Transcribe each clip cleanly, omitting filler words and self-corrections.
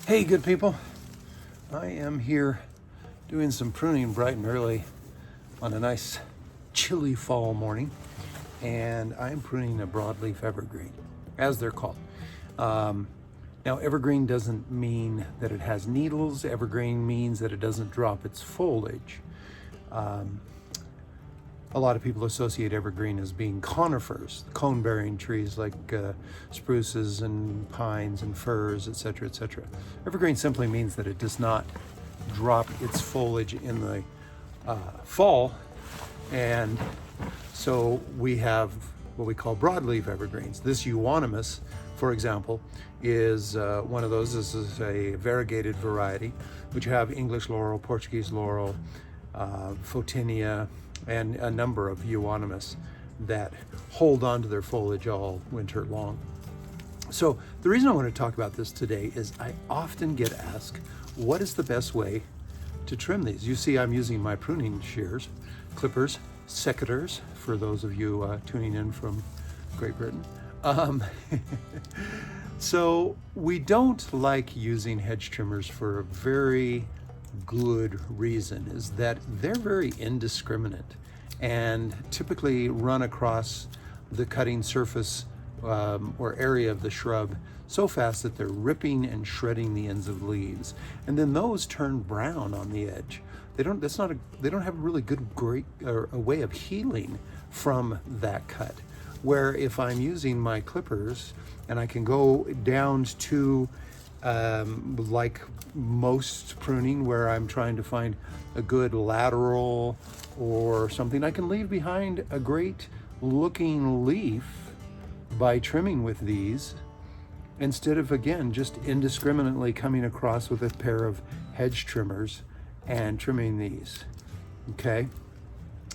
Hey, good people. I am here doing some pruning bright and early on a nice chilly fall morning, and I'm pruning a broadleaf evergreen, as they're called. Now, evergreen doesn't mean that it has needles. Evergreen means that it doesn't drop its foliage. A lot of people associate evergreen as being conifers, cone-bearing trees like spruces and pines and firs, etc., etc. Evergreen simply means that it does not drop its foliage in the fall, and so we have what we call broadleaf evergreens. This euonymus, for example, is one of those. This is a variegated variety, which have English laurel, Portuguese laurel, photinia, and a number of euonymus that hold on to their foliage all winter long. So the reason I want to talk about this today is I often get asked, what is the best way to trim these? You see, I'm using my pruning shears, clippers, secateurs, for those of you tuning in from Great Britain. So we don't like using hedge trimmers for a very good reason, is that they're very indiscriminate and typically run across the cutting surface or area of the shrub so fast that they're ripping and shredding the ends of leaves, and then those turn brown on the edge. They don't have a really great a way of healing from that cut. Where if I'm using my clippers and I can go down to like most pruning, where I'm trying to find a good lateral or something, I can leave behind a great looking leaf by trimming with these, instead of, again, just indiscriminately coming across with a pair of hedge trimmers and trimming these. Okay,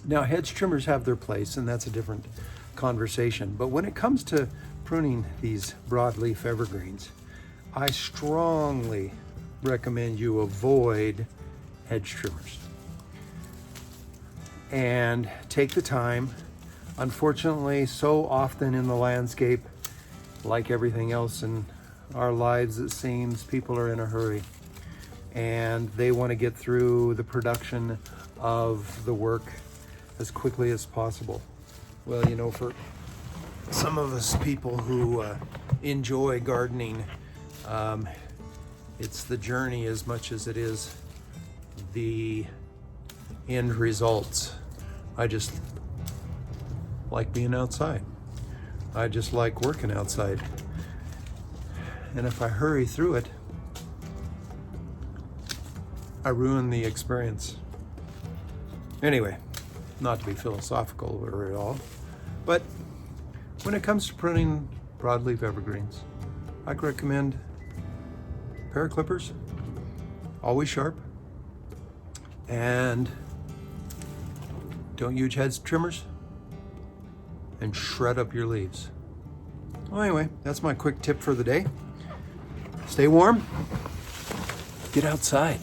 now hedge trimmers have their place, and that's a different conversation. But when it comes to pruning these broadleaf evergreens, I strongly recommend you avoid hedge trimmers and take the time. Unfortunately, so often in the landscape, like everything else in our lives, it seems people are in a hurry and they want to get through the production of the work as quickly as possible. Well, you know, for some of us people who enjoy gardening, it's the journey as much as it is the end results. I just like being outside. I just like working outside. And if I hurry through it, I ruin the experience. Anyway, not to be philosophical or at all, but when it comes to pruning broadleaf evergreens, I recommend a pair of clippers, always sharp, and don't use hedge trimmers, and shred up your leaves. Well, anyway, that's my quick tip for the day. Stay warm, get outside.